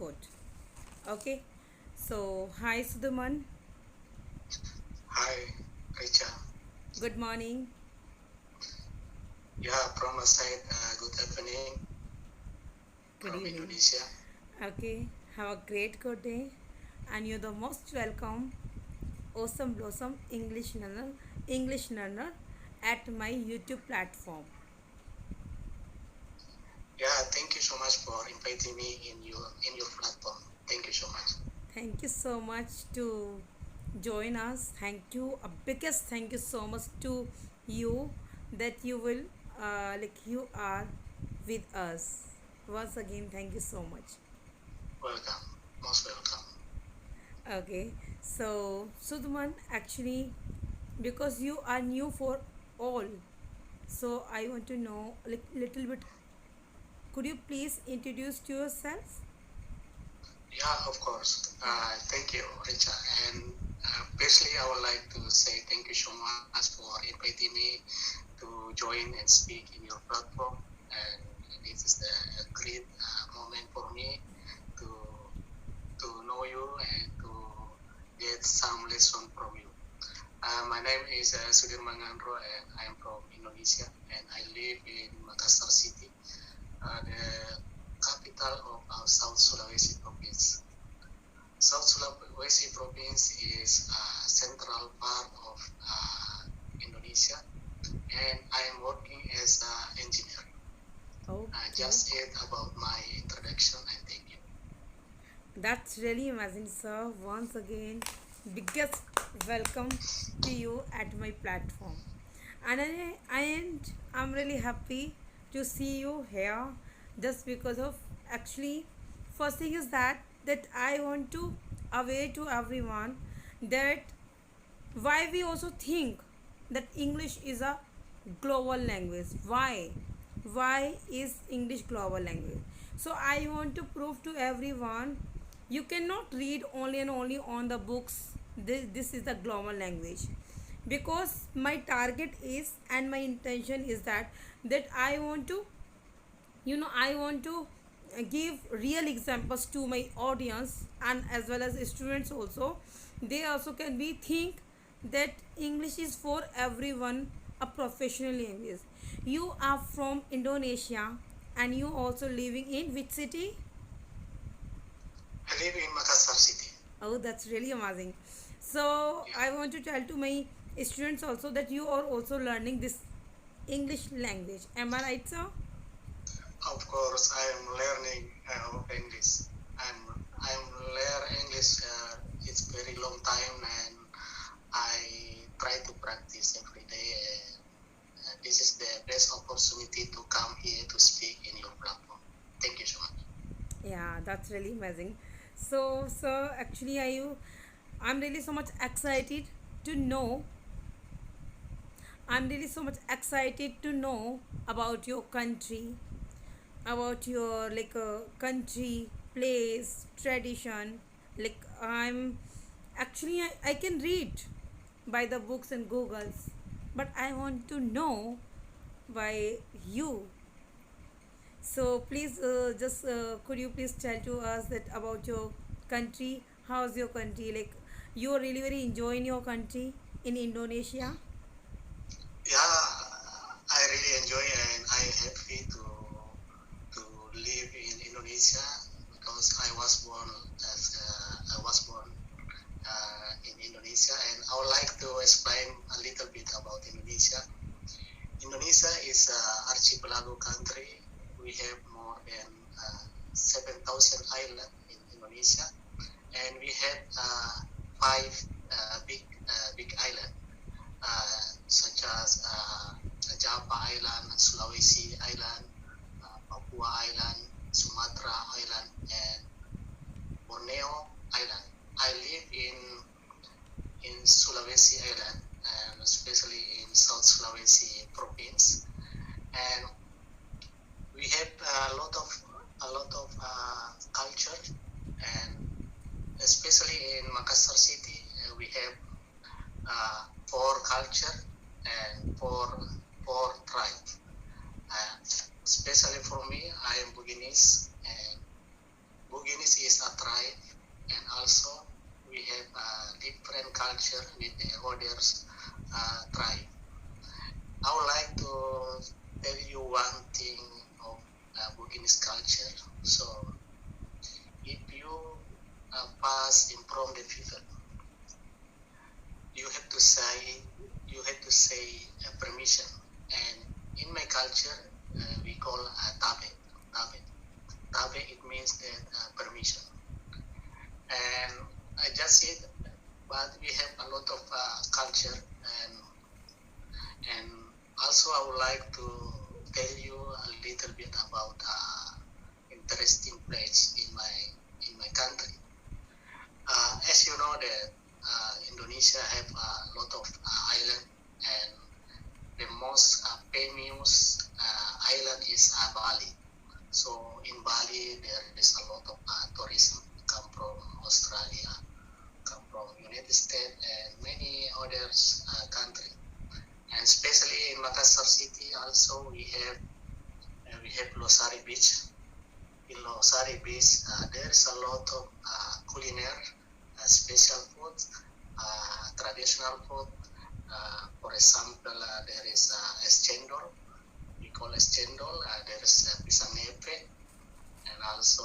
code. Okay, so hi Sudaman, Hi, Richa. good morning, Yeah, from my side, good evening good from evening. Indonesia. Okay, have a great good day, and you're the most welcome, awesome blossom English learner at my YouTube platform. Yeah, thank you so much for inviting me in your platform. Thank you so much. Thank you so much to join us. Thank you, a biggest thank you so much to you that you will you are with us. Once again, thank you so much. Welcome, most welcome. Okay, so Sudman, actually, because you are new for all, so I want to know like little bit. Could you please introduce yourself? Yeah, of course. Yeah. Thank you, Richa. And firstly, I would like to say thank you so much for inviting me to join and speak in your platform. And this is a great moment for me to to know you and to get some lesson from you. My name is Sudirman Ngandro and I am from Indonesia and I live in Makassar City, the capital of our South Sulawesi province. South Sulawesi province is a central part of Indonesia and I am working as an engineer. Okay. Just it about my introduction and thank you. That's really amazing, sir. Once again, biggest welcome to you at my platform. And I'm really happy to see you here just because of actually first thing is that I want to aware to everyone that why we also think that English is a global language. Why is English global language? So I want to prove to everyone you cannot read only and only on the books this is the global language, because my target is and my intention is that I want to give real examples to my audience and as well as students also. They also can be think that English is for everyone, a professional language. You are from Indonesia and you also living in which city? I live in Makassar City. Oh, that's really amazing. So Yeah. I want to tell to my students also that you are also learning this English language. Am I right, sir? Of course, I am learning English. I'm learn English. It's very long time, and I try to practice every day. And this is the best opportunity to come here to speak in your platform. Thank you so much. Yeah, that's really amazing. So, sir, actually, I'm really so much excited to know. I'm really so much excited to know about your country, about your country, place, tradition. Like I can read by the books and Googles, but I want to know by you. So please, just could you please tell to us that about your country? How's your country? Like you are really very enjoying your country in Indonesia. Yeah, I really enjoy and I happy to live in Indonesia because I was born in Indonesia, and I would like to explain a little bit about Indonesia. Indonesia is an archipelago country. We have more than 7,000 islands in Indonesia, and we have five big islands, such as Java Island, Sulawesi Island, Papua Island, Sumatra Island, and Borneo Island. I live in Sulawesi Island, and especially in South Sulawesi province. And we have a lot of culture, and especially in Makassar City, we have four culture and four tribes. Uh, especially for me, I am Buginese, and Bugis is a tribe, and also we have a different culture with the others tribe. I would like to tell you one thing of Bugis culture. So if you pass in from the people, you have to say permission. And in my culture, we call tabe. Tabe. Tabe, it means that permission. And I just said, but we have a lot of culture, and also I would like to tell you a little bit about interesting place in my country. As you know that Indonesia have a lot of island, and the most famous island is Bali. So in Bali there is a lot of tourism come from Australia, come from United States, and many others country. And especially in Makassar city also we have Losari Beach. In Losari Beach there is a lot of culinary special food, traditional food. For example, there is es cendol. We call es cendol. There is pisang nepe, and also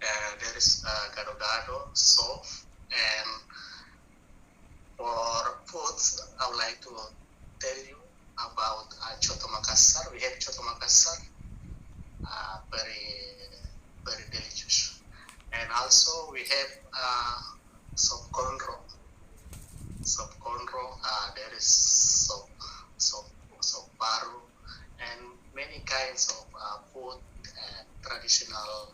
there is gado-gado, soup. And for foods, I would like to tell you about Coto Makassar. We have Coto Makassar, very delicious. And also we have sop conro. Sop conro, there is sop baru, and many kinds of food, traditional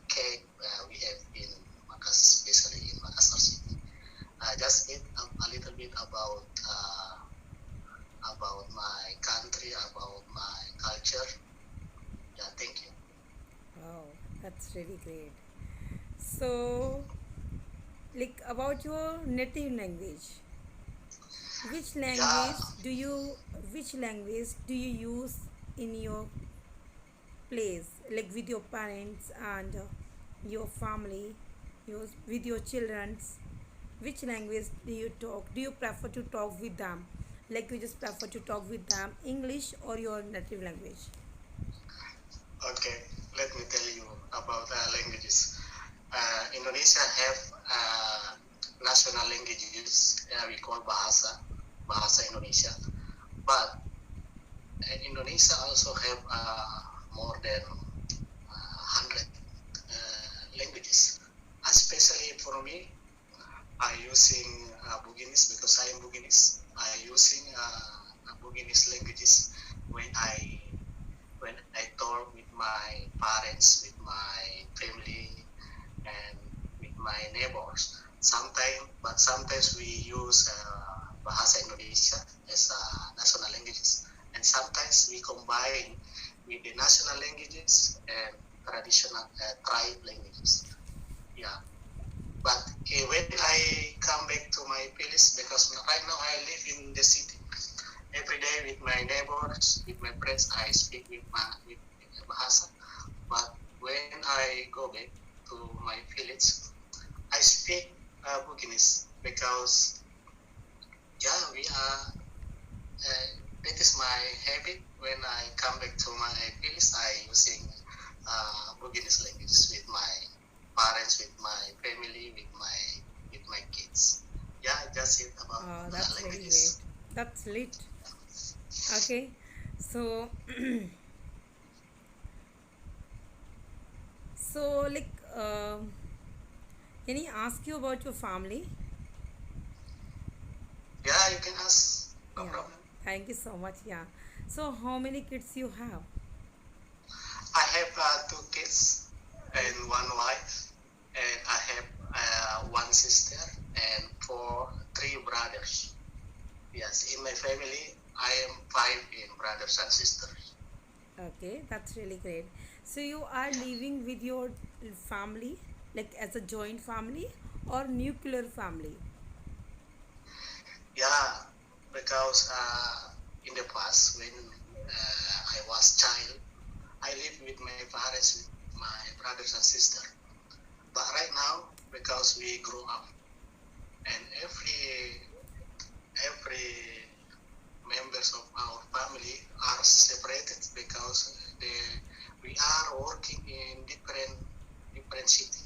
cake we have in Makassar, especially in Makassar city. Just a little bit about my country, about my culture. Yeah, thank you. Wow, that's really great. So, like about your native language, which Yeah, language do you which language do you use in your place, like with your parents and your family, with your childrens? Which language do you talk? Do you prefer to talk with them? Like you just prefer to talk with them English or your native language? okay. Let me tell you about languages. Indonesia have national languages we call Bahasa Indonesia. But Indonesia also have more than 100 languages. Especially for me, I using Bugis because I am Bugis. I using Bugis languages when I talk with my parents, with my family, and with my neighbors. Sometimes we use Bahasa Indonesia as national languages, and sometimes we combine with the national languages and traditional tribe languages. Yeah, but when I come back to my place, because right now I live in the city, every day with my neighbors, with my friends, I speak with Bahasa. But when I go back to my village, I speak Bugis because yeah, we are. That is my habit. When I come back to my village, I using Bugis language with my parents, with my family, with my kids. Yeah, that's it about Oh, that's really great. languages. That's lit. Okay, so so like can I ask you about your family? Yeah, you can ask. No Yeah, problem. thank you so much. Yeah, so how many kids you have? I have two kids and one wife, and I have one sister and three brothers. Yes, in my family, I am five in brothers and sisters. Okay, that's really great. So you are living with your family, like as a joint family or nuclear family? Yeah, because in the past when I was child, I lived with my parents my brothers and sisters. But right now, because we grew up, and every members of our family are separated because we are working in different city.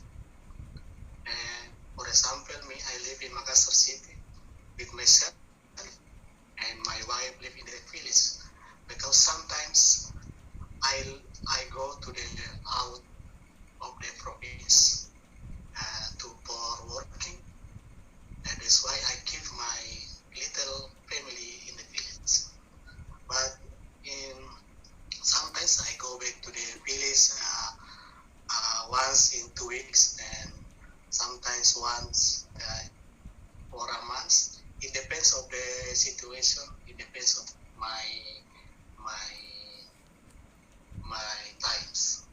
And for example, me, I live in Makassar city with myself, and my wife live in the village. Because sometimes I go to the out of the province for working, and that's why I keep my little family in the village. But in sometimes I go back to the village once in 2 weeks, and sometimes once for a month. It depends of the situation. It depends of my my times.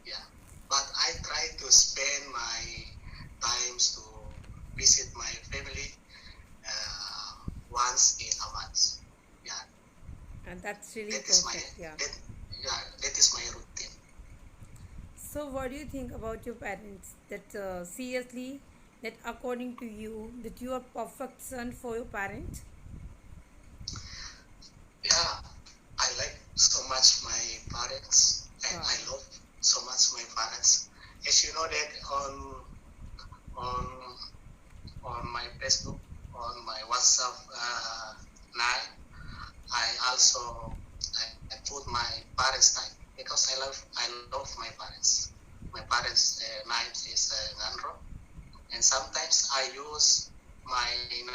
Yeah, but I try to spend my times to visit my family once in a month. Yeah, And that's really that is my perfect, yeah. that yeah that is my routine. So, what do you think about your parents? That seriously, that according to you, that you are perfect son for your parents? Yeah, I like so much my parents, and Wow. I love so much my parents. As you know that on on my Facebook, on my WhatsApp line, I also I put my parents' name because I love my parents. My parents' name is Nandro, and sometimes I use my name.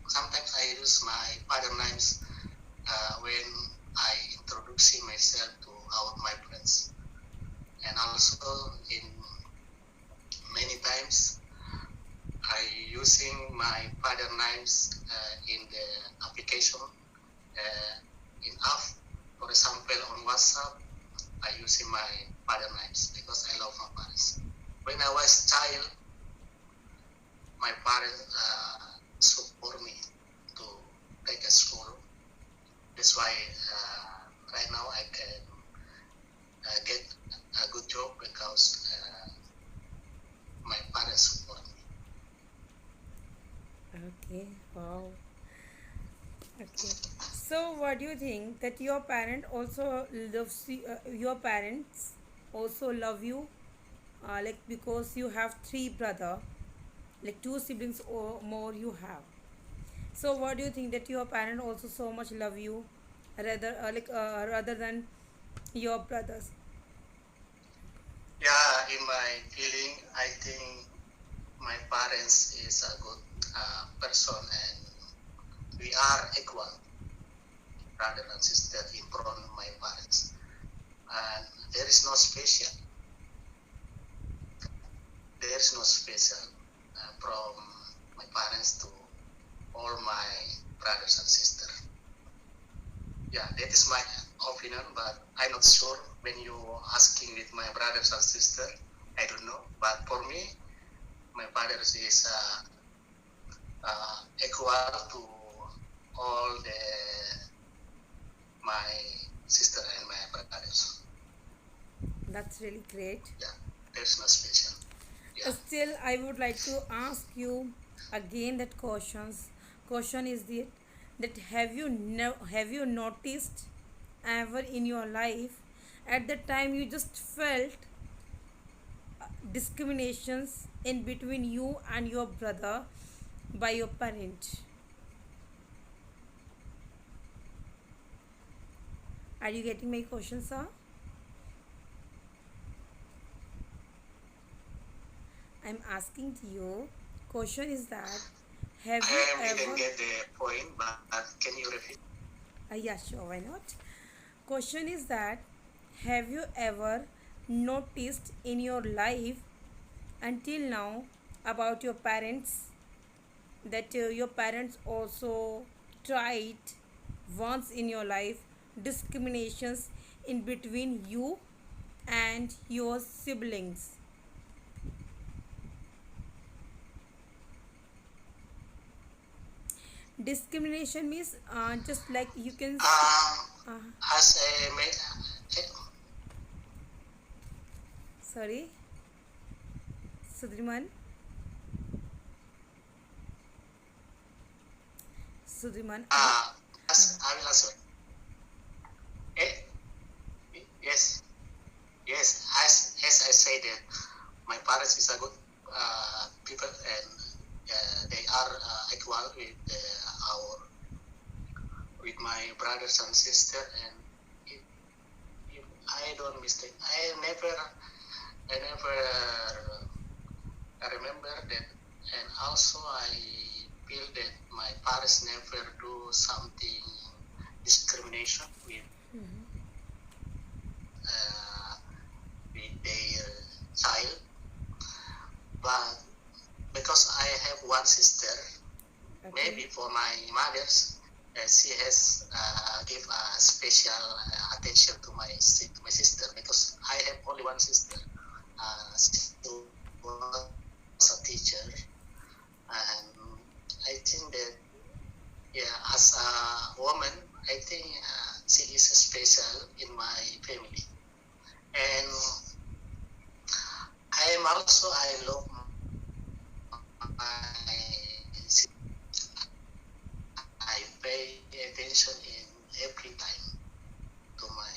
Sometimes I use my father names when I introducing myself to my friends, and also in many times I using my father names in the application in app. For example, on WhatsApp, I using my father names because I love my parents. When I was child, my parents support me to take a school. That's why right now I can get a good job because my parents support me. Okay, wow. Okay. So, what do you think that your parent also loves you, your parents also love you, like because you have three brother, like two siblings or more you have. So, what do you think that your parent also so much love you, rather than your brothers? Yeah, in my feeling, I think my parents is a good person, and we are equal, brother and sister, in front of my parents. And there is no special. There is no special from my parents to all my brothers and sisters. Yeah, that is my opinion, but I'm not sure when you asking with my brothers and sisters. I don't know, but for me, my brothers is equal to all my sister and my brothers. That's really great. Yeah, there's no special. Yeah. Still, I would like to ask you again that questions. Question is that have you noticed ever in your life at the time you just felt discriminations in between you and your brother by your parent? Are you getting my question, sir? I'm asking to you. Question is that have you I didn't ever? get the point, but can you repeat? Yeah, sure. Why not? Question is that have you ever noticed in your life until now about your parents that your parents also tried once in your life discriminations in between you and your siblings? Discrimination means just like you can see, Um, uh, as a Sorry, Sudriman. Sudriman. Yes, I will answer. Eh, yes, yes. As I said, my parents is a good people, and they are equal with my brothers and sister. And if I don't mistake, I remember that, and also I feel that my parents never do something discrimination uh, with their child, but because I have one sister, maybe Okay. for my mother's, she has give special attention to my sister because I have only one sister. She was a teacher, and I think that, yeah, as a woman, I think she is special in my family, and I love my I pay attention in every time to my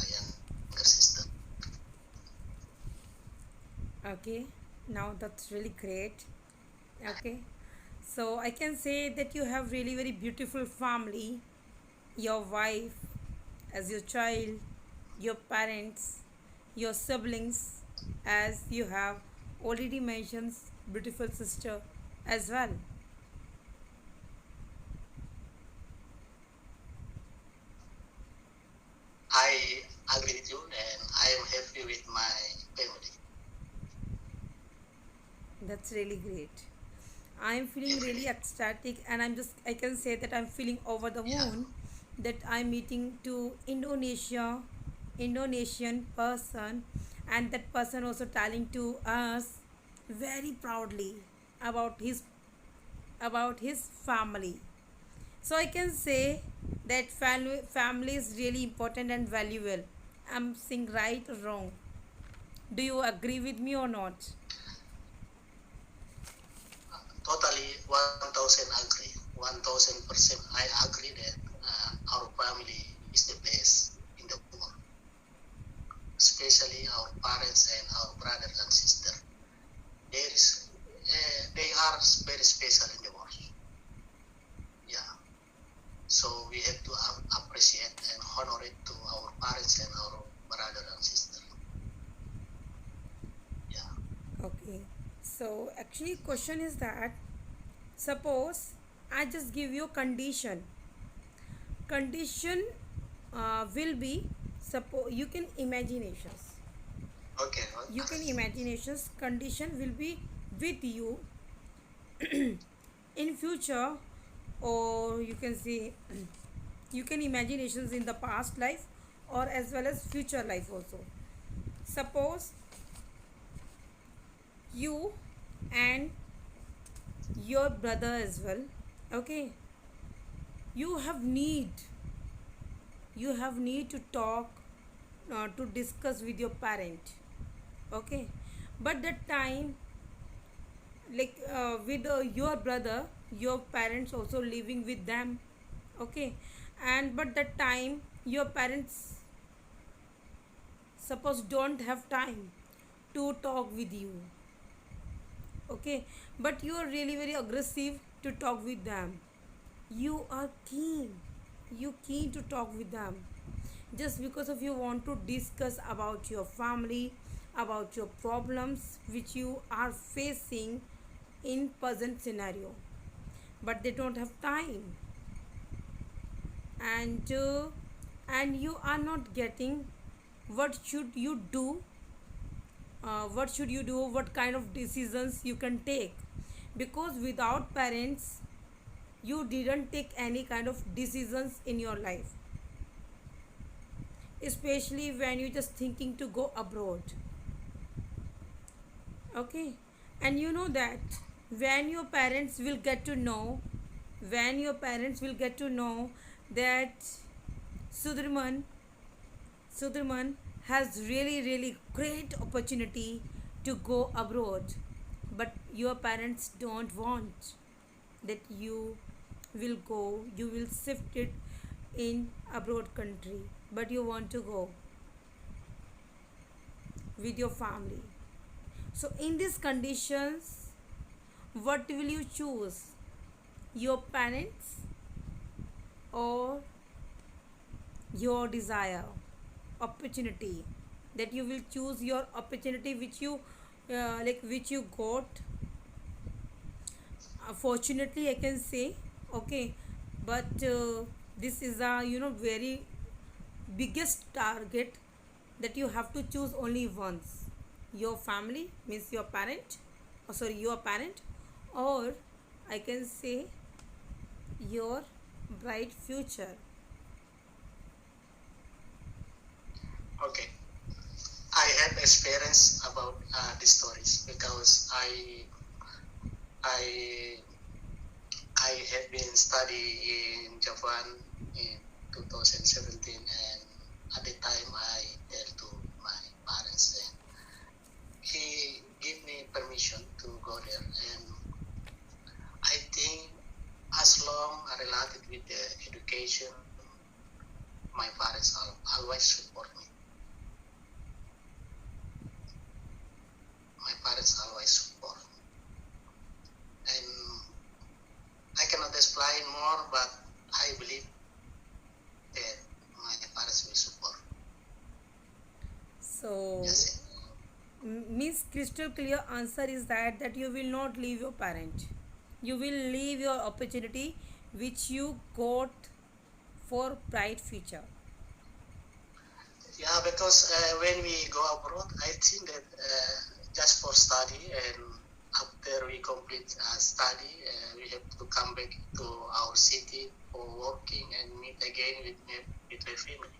younger sister. Okay. Now that's really great. Okay. So I can say that you have really very beautiful family, your wife as your child, your parents, your siblings, as you have already mentioned, beautiful sister as well. I agree with you, and I am happy with my family. That's really great. I'm feeling Every really day. ecstatic, and I can say that I'm feeling over the Yeah. moon that I'm meeting to Indonesian person, and that person also telling to us very proudly about his family. So I can say that family is really important and valuable. I'm saying right or wrong? Do you agree with me or not? Totally 1000 agree. 1000% I agree that our family is the best in the world, especially our parents and our brothers and sisters. They are very special in the world. Yeah. So we have to appreciate and honor it to our parents and our brother and sister. Yeah. Okay. So actually question is that suppose I just give you condition. Condition will be suppose you can imaginations. Okay. You can imaginations condition will be with you in future, or you can say you can imaginations in the past life or as well as future life also. Suppose you and your brother as well. Okay, you have need to talk, to discuss with your parent. Okay, but that time, like with your brother, your parents also living with them. Okay, and but that time your parents suppose don't have time to talk with you. Okay, but you are really very aggressive to talk with them. You are keen to talk with them just because of you want to discuss about your family, about your problems which you are facing in present scenario, but they don't have time. And uh, and you are not getting what should you do, what kind of decisions you can take, because without parents you didn't take any kind of decisions in your life, especially when you're just thinking to go abroad. Okay, and you know that when your parents will get to know, when your parents will get to know that Sudriman Sudriman has really really great opportunity to go abroad, but your parents don't want that you will go, you will shift it in abroad country, but you want to go with your family. So in these conditions, what will you choose, your parents or your desire, opportunity, that you will choose your opportunity which you which you got fortunately, I can say. Okay, but this is a very biggest target, that you have to choose only once, your family means your parent, or sorry, your parent, or I can say your bright future. Okay. I have experience about these stories because I I have been study in Japan in 2017, and at the time I tell to my parents, and he gave me permission to go there. And I think as long related with the education, my parents always support me. My parents always support me. And I cannot explain more, but I believe that my parents will support. So Yes. means crystal clear answer is that you will not leave your parent, you will leave your opportunity which you got for bright future. Yeah, because when we go abroad, I think that just for study, and after we complete study, we have to come back to our city for working and meet again with my family.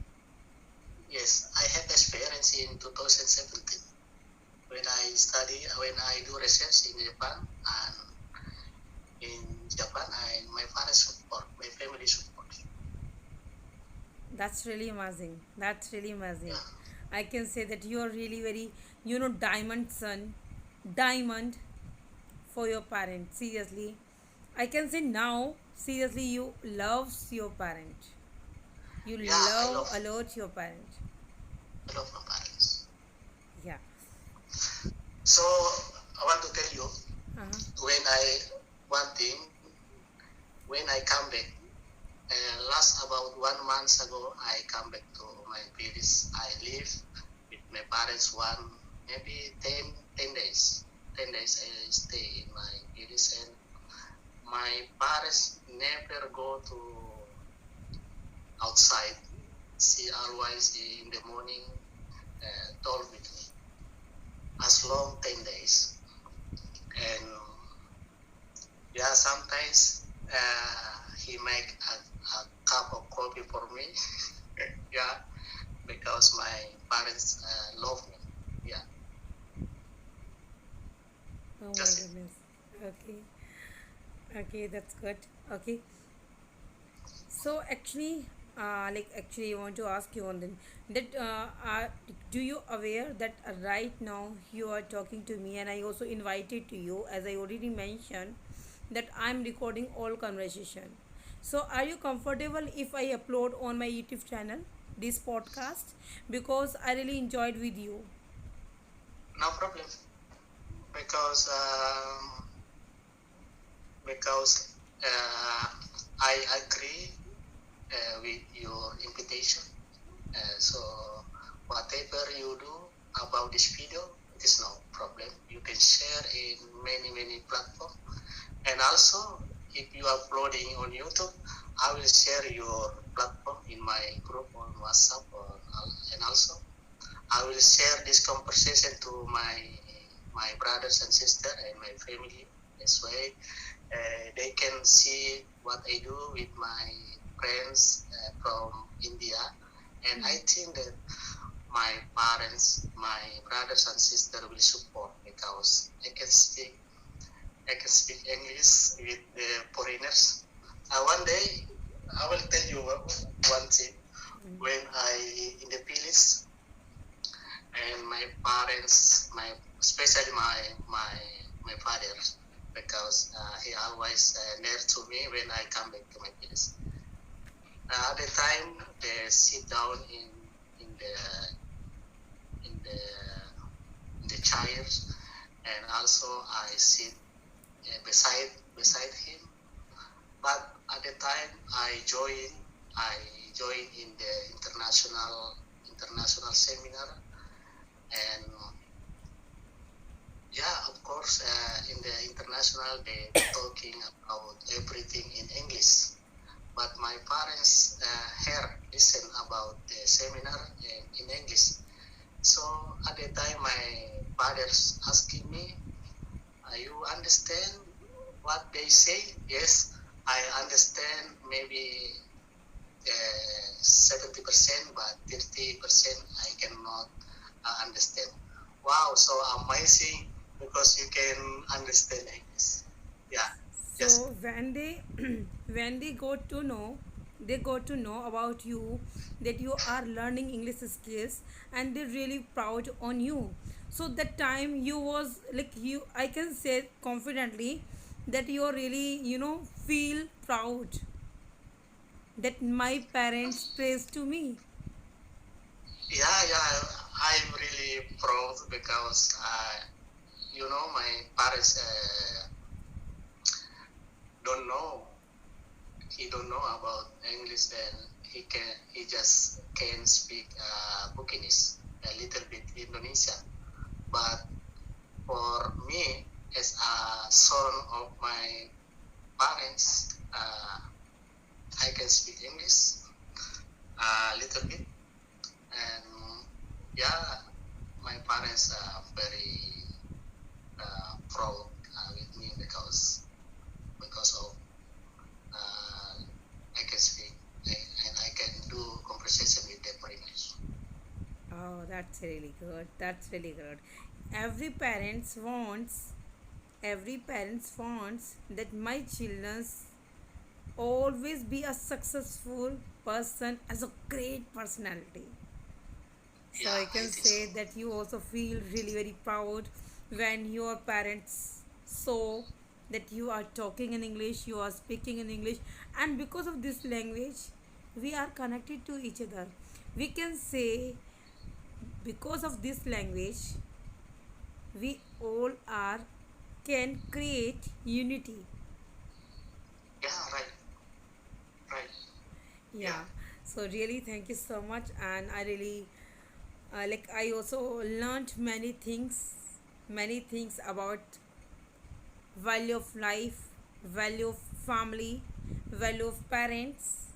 Yes, I have experience in 2017 when I study, when I do research in Japan, and in Japan, my parents support, my family support. That's really amazing, that's really amazing. Yeah, I can say that you are really very diamond son, diamond for your parents, seriously. I can say now, seriously, you loves your parent, you yeah, love a lot your parent. I love my parents. Yeah. So I want to tell you, Uh-huh. when I one thing, when I come back, last about 1 month ago, I come back to my village. I live with my parents maybe 10 days. 10 days I stay in my village, and my parents never go to outside. She always in the morning told with me as long 10 days. And yeah, sometimes he make a cup of coffee for me. Yeah, because my parents love me. Yeah, Oh my that's it. goodness. Okay. Okay, that's good. Okay. So actually, actually, I want to ask you one thing. That do you aware that right now you are talking to me, and I also invited to you, as I already mentioned, that I'm recording all conversation. So are you comfortable if I upload on my YouTube channel this podcast, because I really enjoyed with you. No problem. Because because I agree with your invitation. So whatever you do about this video, it is no problem. You can share in many platforms. And also, if you are uploading on YouTube, I will share your platform in my group on WhatsApp, and also I will share this conversation to my brothers and sisters and my family. This way, they can see what I do with my friends from India, and I think that my parents, my brothers and sisters will support, because I can speak English with the foreigners. One day, I will tell you one thing. When I in the village, and my parents, my especially my father, because he always near to me when I come back to my place. At the time, they sit down in the in the in the chairs, and also I sit beside him. But at the time, I joined in the international seminar, and yeah, of course, in the international they talking about everything in English. But my parents heard listen about the seminar in English. So at the time, my father's asking me, "You understand what they say?" Yes, I understand maybe 70%, but 30% I cannot understand. Wow, so amazing because you can understand English. Yeah, just So when they when they got to know, they got to know about you, that you are learning English skills, and they're really proud on you. So that time you was like, you, I can say confidently that you are really, feel proud that my parents praise to me. yeah. I'm really proud because my parents don't know. He don't know about English, and he just can speak Bukinese, a little bit Indonesia. But for me, as a son of my parents, I can speak English a little bit, and yeah, my parents are very proud with me because of I can speak and I can do conversation with them very much. Oh, that's really good. That's really good. Every parents wants, every parents wants that my children's always be a successful person as a great personality. So Yeah, I I can think so. say that you also feel really very proud when your parents saw that you are talking in English, you are speaking in English, and because of this language, we are connected to each other. We can say because of this language, we all are can create unity. Yeah, right, right. Yeah, Yeah. So really, thank you so much, and I really like, I also learned many things about value of life, value of family, value of parents,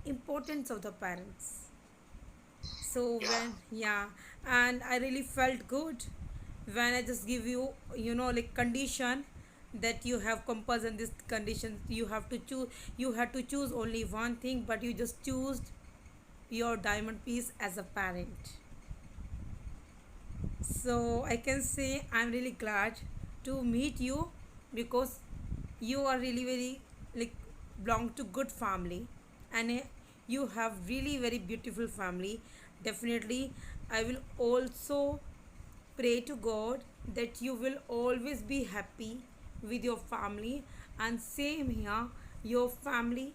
importance of the parents. So yeah, and I really felt good when I just give you, like condition, that you have compulsion this condition, you have to choose, you have to choose only one thing, but you just choose your diamond piece as a parent. So I can say I'm really glad to meet you, because you are really very, like, belong to good family, and you have really very beautiful family. Definitely, I will also pray to God that you will always be happy with your family, and same here, your family,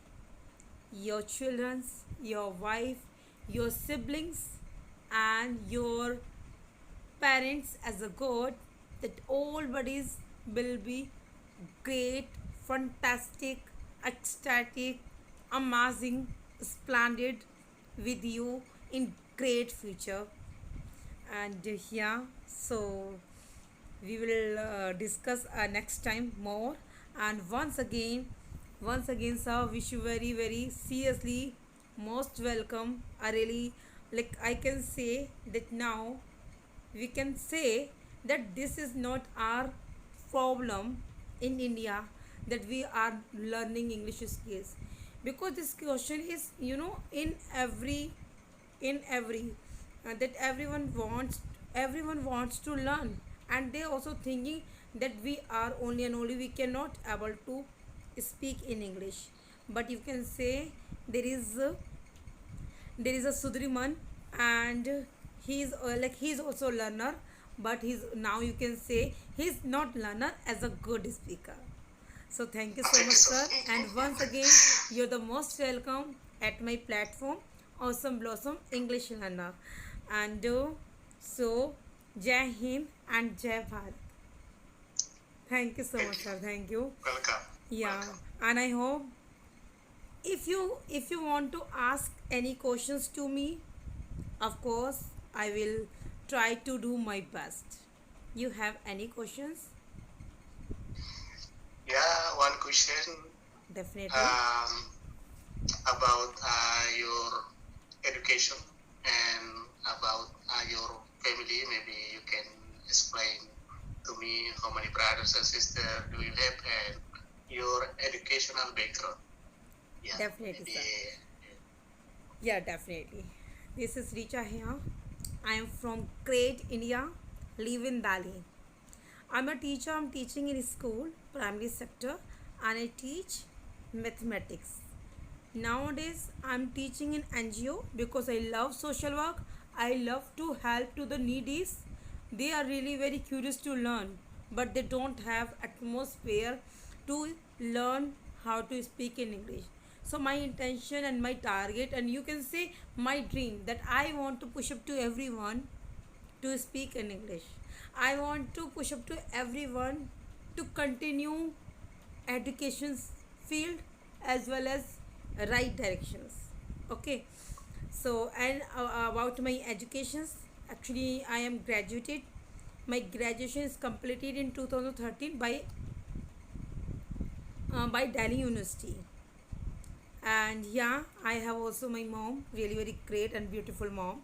your children's, your wife, your siblings, and your parents as a god, that all bodies will be great, fantastic, ecstatic, amazing, splendid with you in great future. And yeah, so we will discuss next time more. And once again, sir, wish you very very seriously most welcome. I really, like, I can say that now we can say that this is not our problem in India, that we are learning English skills, because this question is, in every that everyone wants to learn, and they also thinking that we are only and only we cannot able to speak in English. But you can say there is a Sudriman, and he's he's also learner, but he's now you can say he's not learner as a good speaker. So thank you so Thank you much, so sir. And once again, much. you're the most welcome at my platform, Awesome Blossom English Learner. And so, Jai Hind and Jai Bharat. Thank you so much, Thank you. sir. Thank you. Welcome. Yeah, Welcome. and I hope if you want to ask any questions to me, of course I will try to do my best. You have any questions? Yeah, one question Definitely. um, about your education and about your family. Maybe you can explain to me how many brothers and sisters do you have and your educational background. Yeah, Definitely, maybe. sir. Yeah, definitely. This is Richa here. I am from Crete, India, live in Delhi. I'm a teacher. I'm teaching in school, primary sector, and I teach mathematics. Nowadays, I'm teaching in NGO because I love social work. I love to help to the needies. They are really very curious to learn, but they don't have atmosphere to learn how to speak in English. So my intention and my target, and you can say my dream, that I want to push up to everyone to speak in English. I want to push up to everyone to continue education field as well as right directions. Okay, so and about my educations, actually I am graduated. My graduation is completed in 2013 by Delhi University. And yeah, I have also my mom, really very great and beautiful mom.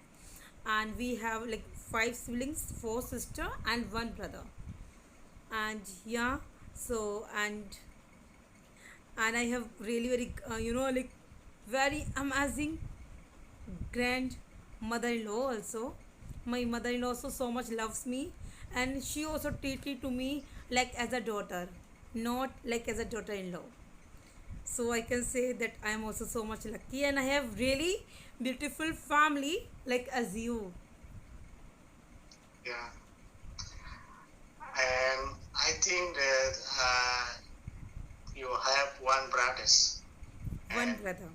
And we have like five siblings, four sister and one brother. And yeah, so and I have really very very amazing grand mother-in-law also. My mother-in-law also so much loves me, and she also treated to me like as a daughter, not like as a daughter-in-law. So I can say that I am also so much lucky, and I have really beautiful family like as you. Yeah, and I think that you have one brothers One and brother,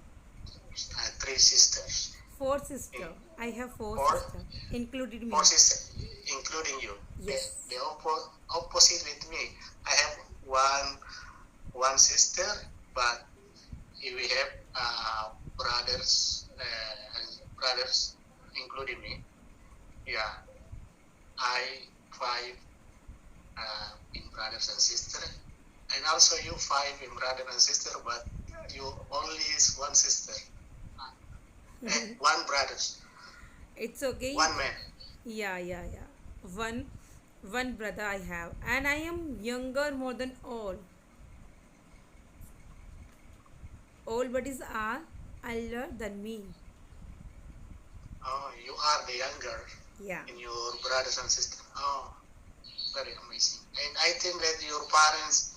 three sisters. four In sister. I have four four, sister, included four me. sisters, including you. Yes. The opposite with me. I have one sister, but we have brothers, including me. Yeah, I five in brothers and sister, and also you five in brother and sister, but you only is one sister, one brothers, It's okay. one man. Yeah, yeah, yeah. One one brother I have, and I am younger more than all. All buddies are older than me. Oh, you are the younger Yeah. in your brothers and sister. Oh, very amazing. And I think that your parents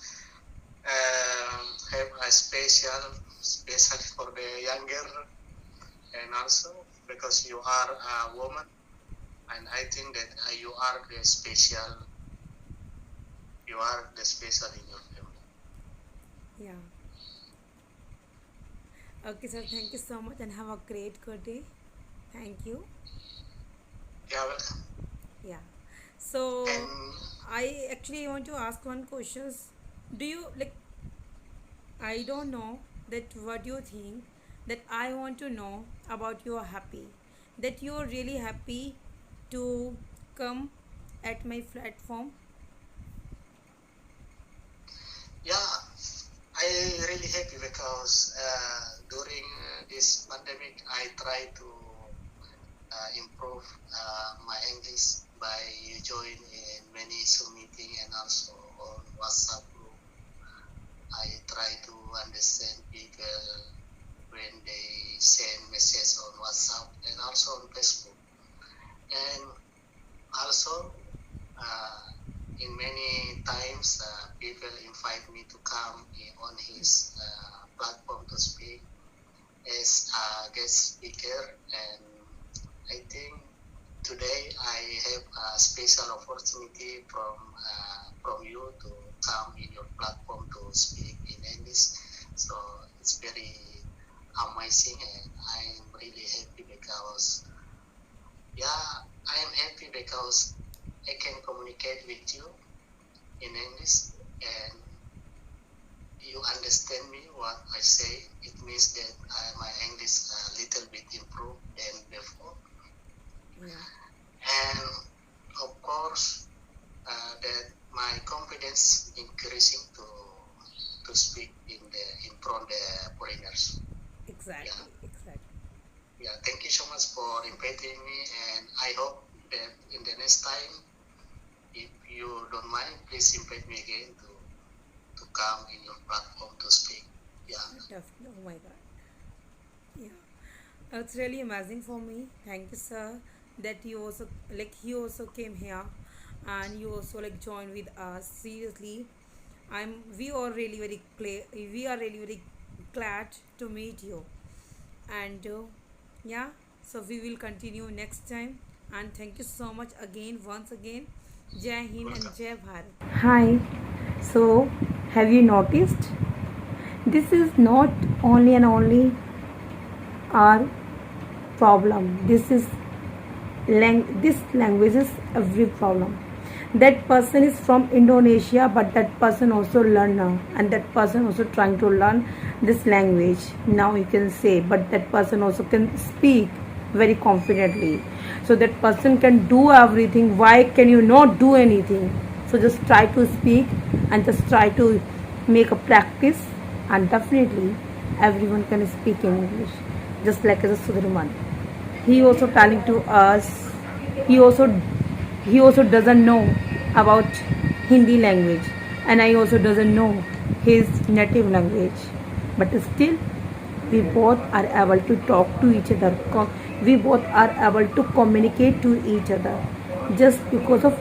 have a special for the younger, and also because you are a woman, and I think that you are the special in your family. Yeah. Okay, sir. Thank you so much and have a great good day. Thank you. Yeah, welcome. Yeah. So And I actually want to ask one questions. Do you like I don't know that what you think, that I want to know about your happy, that you're really happy to come at my platform. yeah, I really happy because during this pandemic, I try to improve my English by join in many Zoom meeting and also on WhatsApp group. I try to understand people when they send message on WhatsApp and also on Facebook. And also, uh, in many times, people invite me to come on his platform to speak as a guest speaker. And I think today I have a special opportunity from you to come in your platform to speak in English. So it's very amazing, and I'm really happy because I am happy because I can communicate with you in English and you understand me what I say. It means that my English a little bit improved than before, Yeah. and of course that my confidence increasing to speak in front the foreigners. Yeah, Exactly. Exactly. yeah. Thank you so much for inviting me, and I hope that in the next time, if you don't mind, please invite me again to come in your platform to speak. Yeah. Definitely. Oh my God. Yeah. It's really amazing for me. Thank you, sir, that you also like he also came here, and you also like joined with us. Seriously, we are really very we are really very glad to meet you, and yeah. So we will continue next time. And thank you so much again, once again. Jai Hind and Welcome. Jai Bharat. Hi. So, have you noticed? This is not only and only our problem. This language is every problem. That person is from Indonesia, but that person also learner, and that person also trying to learn this language. Now you can say, but that person also can speak very confidently. So that person can do everything. Why can you not do anything? So just try to speak and just try to make a practice, and definitely everyone can speak in English, just like as a Sudirman. He also telling to us, he also he also doesn't know about Hindi language, and I also doesn't know his native language, but still we both are able to talk to each other. We both are able to communicate to each other just because of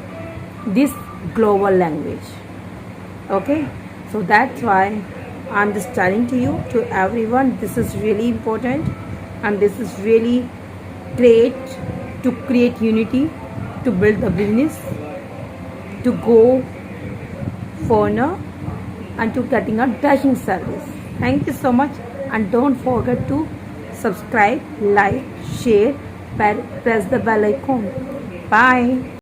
this global language. Okay, so that's why I'm just telling to you, to everyone, this is really important, and this is really great to create unity, to build the business, to go further, and to getting a dashing service. Thank you so much, and don't forget to subscribe, like, share, press the bell icon. Bye.